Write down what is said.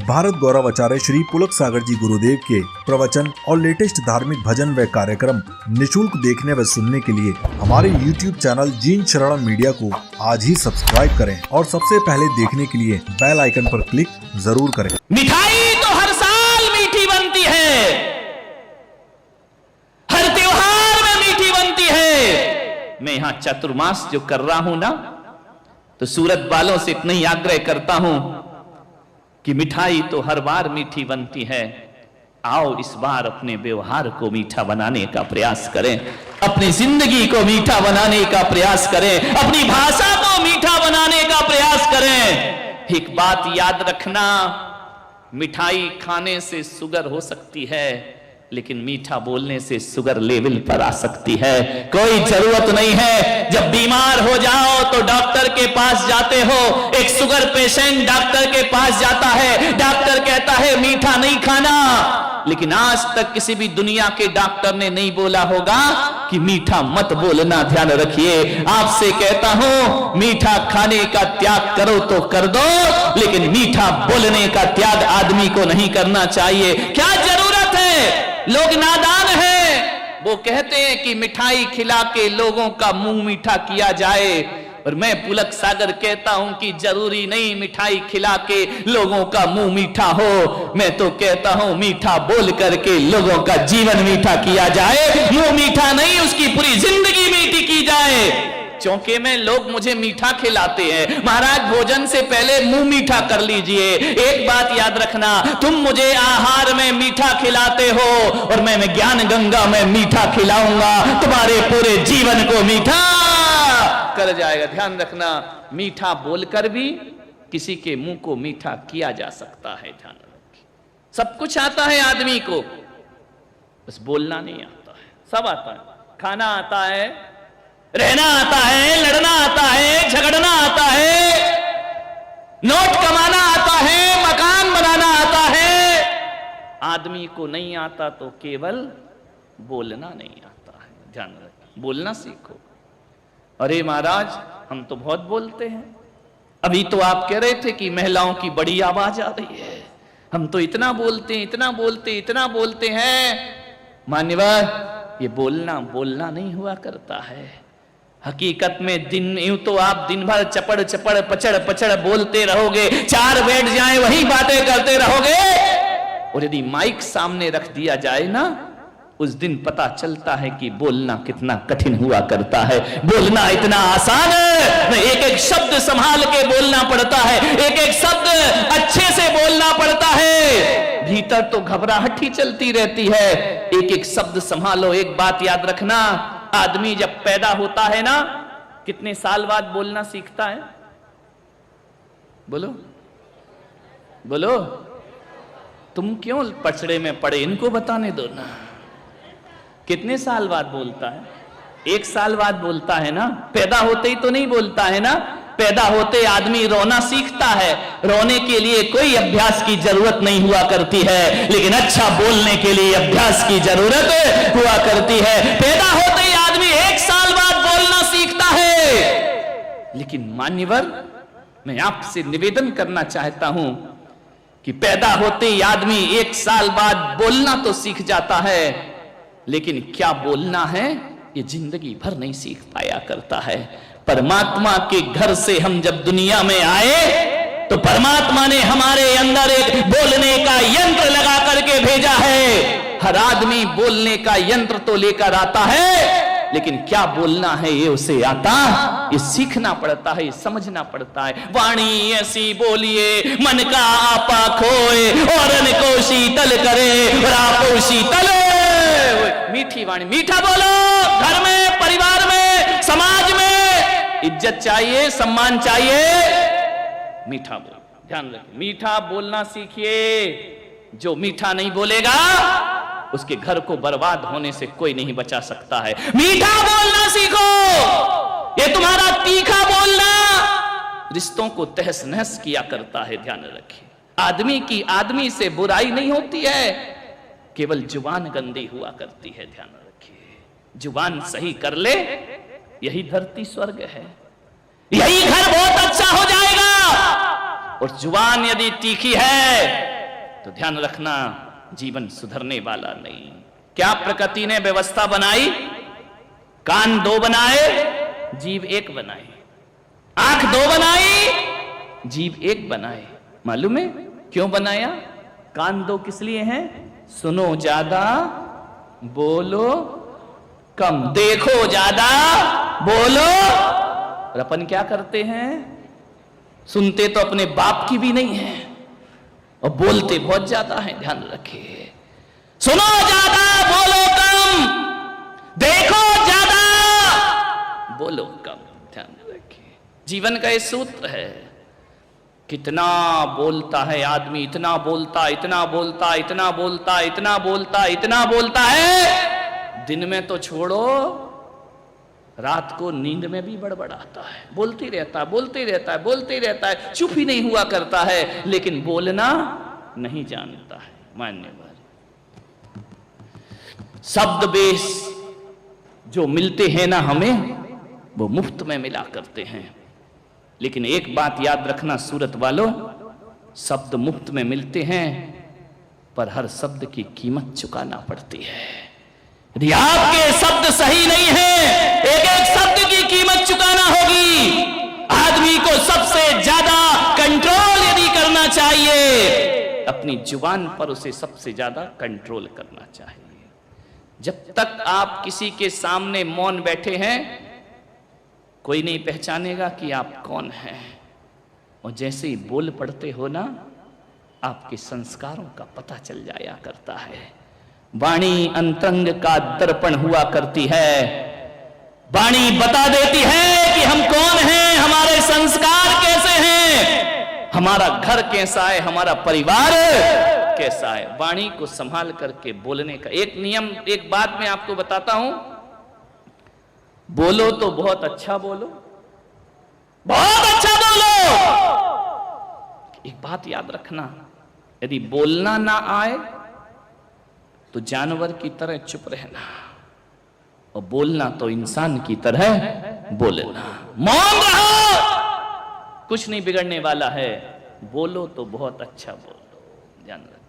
भारत गौरव आचार्य श्री पुलक सागर जी गुरुदेव के प्रवचन और लेटेस्ट धार्मिक भजन व कार्यक्रम निशुल्क देखने व सुनने के लिए हमारे YouTube चैनल जीन शरण मीडिया को आज ही सब्सक्राइब करें और सबसे पहले देखने के लिए बेल आइकन पर क्लिक जरूर करें। मिठाई तो हर साल मीठी बनती है, हर त्योहार में मीठी बनती है। मैं यहाँ चतुर्मास जो कर रहा हूं ना, तो सूरत वालों से इतना ही आग्रह करता हूं कि मिठाई तो हर बार मीठी बनती है। आओ इस बार अपने व्यवहार को मीठा बनाने का प्रयास करें, अपनी जिंदगी को मीठा बनाने का प्रयास करें, अपनी भाषा को मीठा बनाने का प्रयास करें। एक बात याद रखना, मिठाई खाने से शुगर हो सकती है, लेकिन मीठा बोलने से शुगर लेवल पर आ सकती है। कोई जरूरत नहीं है जब बीमार हो जाओ तो डॉक्टर के पास जाते हो। एक शुगर पेशेंट डॉक्टर के पास जाता है, डॉक्टर कहता है मीठा नहीं खाना, लेकिन आज तक किसी भी दुनिया के डॉक्टर ने नहीं बोला होगा कि मीठा मत बोलना। ध्यान रखिए, आपसे कहता हूं मीठा खाने का त्याग करो तो कर दो, लेकिन मीठा बोलने का त्याग आदमी को नहीं करना चाहिए। क्या जरूरत है? लोग नादान हैं, वो कहते हैं कि मिठाई खिला के लोगों का मुंह मीठा किया जाए, और मैं पुलक सागर कहता हूं कि जरूरी नहीं मिठाई खिला के लोगों का मुंह मीठा हो। मैं तो कहता हूं मीठा बोल करके लोगों का जीवन मीठा किया जाए, मुंह मीठा नहीं उसकी पूरी जिंदगी मीठी की जाए। चौके में लोग मुझे मीठा खिलाते हैं, महाराज भोजन से पहले मुंह मीठा कर लीजिए। एक बात याद रखना, तुम मुझे आहार में मीठा खिलाते हो और मैं ज्ञान गंगा में मीठा खिलाऊंगा, तुम्हारे पूरे जीवन को मीठा कर जाएगा। ध्यान रखना, मीठा बोलकर भी किसी के मुंह को मीठा किया जा सकता है। ध्यान रखिए, सब कुछ आता है आदमी को, बस बोलना नहीं आता है। सब आता है, खाना आता है, रहना आता है, लड़ना आता है, झगड़ना आता है, नोट कमाना आता है, मकान बनाना आता है। आदमी को नहीं आता तो केवल बोलना नहीं आता है। ध्यान रखिए, बोलना सीखो। अरे महाराज हम तो बहुत बोलते हैं, अभी तो आप कह रहे थे कि महिलाओं की बड़ी आवाज आ रही है, हम तो इतना बोलते हैं, इतना बोलते हैं। मान्यवर, ये बोलना नहीं हुआ करता है। हकीकत में दिन यूं तो आप दिन भर चपड़ चपड़ पचड़ पचड़ बोलते रहोगे, चार बैठ जाए वही बातें करते रहोगे, और यदि माइक सामने रख दिया जाए ना, उस दिन पता चलता है कि बोलना कितना कठिन हुआ करता है। बोलना इतना आसान है, एक एक शब्द संभाल के बोलना पड़ता है, एक एक शब्द अच्छे से बोलना पड़ता है। भीतर तो घबराहट ही चलती रहती है, एक एक शब्द संभालो। एक बात याद रखना, आदमी जब पैदा होता है ना, कितने साल बाद बोलना सीखता है? बोलो बोलो, तुम क्यों पचड़े में पड़े, इनको बताने दो ना। कितने साल बाद बोलता है? 1 साल बाद बोलता है ना। पैदा होते ही तो नहीं बोलता है ना। पैदा होते आदमी रोना सीखता है, रोने के लिए कोई अभ्यास की जरूरत नहीं हुआ करती है, लेकिन अच्छा बोलने के लिए अभ्यास की जरूरत हुआ करती है। पैदा होते ही आदमी 1 साल बाद बोलना सीखता है। लेकिन मान्यवर, मैं आपसे निवेदन करना चाहता हूं कि पैदा होते ही आदमी 1 साल बाद बोलना तो सीख जाता है, लेकिन क्या बोलना है ये जिंदगी भर नहीं सीख पाया करता है। परमात्मा के घर से हम जब दुनिया में आए तो परमात्मा ने हमारे अंदर एक बोलने का यंत्र लगा करके भेजा है। हर आदमी बोलने का यंत्र तो लेकर आता है, लेकिन क्या बोलना है ये उसे आता, ये सीखना पड़ता है, ये समझना पड़ता है। वाणी ऐसी बोलिए मन का आपा खोए, और को शीतल करे, और आपो शीतल। मीठी वाणी, मीठा बोलो। घर में, परिवार में, समाज में इज्जत चाहिए, सम्मान चाहिए, मीठा बोलो। ध्यान रखिए, मीठा बोलना सीखिए। जो मीठा नहीं बोलेगा उसके घर को बर्बाद होने से कोई नहीं बचा सकता है। मीठा बोलना सीखो। ये तुम्हारा तीखा बोलना रिश्तों को तहस नहस किया करता है। ध्यान रखिए, आदमी की आदमी से बुराई नहीं होती है, केवल जुबान गंदी हुआ करती है। ध्यान रखिए, जुबान सही कर ले, यही धरती स्वर्ग है, यही घर बहुत अच्छा हो जाएगा। और जुबान यदि तीखी है तो ध्यान रखना, जीवन सुधरने वाला नहीं। क्या प्रकृति ने व्यवस्था बनाई? कान 2 बनाए, जीव 1 बनाए। आंख 2 बनाई, जीव 1 बनाए। मालूम है क्यों बनाया? कान 2 किस लिए हैं? सुनो ज्यादा, बोलो कम, देखो ज्यादा, बोलो। और अपन क्या करते हैं? सुनते तो अपने बाप की भी नहीं है और बोलते बहुत ज्यादा है। ध्यान रखिए, सुनो ज्यादा, बोलो कम, देखो ज्यादा, बोलो कम। ध्यान रखिए, जीवन का ये सूत्र है। कितना बोलता है आदमी, इतना बोलता, इतना बोलता, इतना बोलता, इतना बोलता, इतना बोलता है, दिन में तो छोड़ो, रात को नींद में भी बड़बड़ाता है, बोलते रहता है, बोलते रहता है, बोलते रहता है, चुप ही नहीं हुआ करता है, लेकिन बोलना नहीं जानता है। मान्यवर, शब्द बेस जो मिलते हैं ना हमें, वो मुफ्त में मिला करते हैं। लेकिन एक बात याद रखना सूरत वालों, शब्द मुफ्त में मिलते हैं पर हर शब्द की कीमत चुकाना पड़ती है। यदि आपके शब्द सही नहीं है, एक एक शब्द की कीमत चुकाना होगी। आदमी को सबसे ज्यादा कंट्रोल यदि करना चाहिए, अपनी जुबान पर उसे सबसे ज्यादा कंट्रोल करना चाहिए। जब तक आप किसी के सामने मौन बैठे हैं, कोई नहीं पहचानेगा कि आप कौन हैं। और जैसे ही बोल पड़ते हो ना, आपके संस्कारों का पता चल जाया करता है। वाणी अंतरंग का दर्पण हुआ करती है। वाणी बता देती है कि हम कौन हैं, हमारे संस्कार कैसे हैं, हमारा घर कैसा है, हमारा परिवार कैसा है। वाणी को संभाल करके बोलने का एक नियम, एक बात मैं आपको बताता हूं। बोलो तो बहुत अच्छा बोलो, बहुत अच्छा बोलो। एक बात याद रखना, यदि बोलना ना आए तो जानवर की तरह चुप रहना, और बोलना तो इंसान की तरह बोलना। मौन रहो, कुछ नहीं बिगड़ने वाला है। बोलो तो बहुत अच्छा बोलो। ध्यान रखना।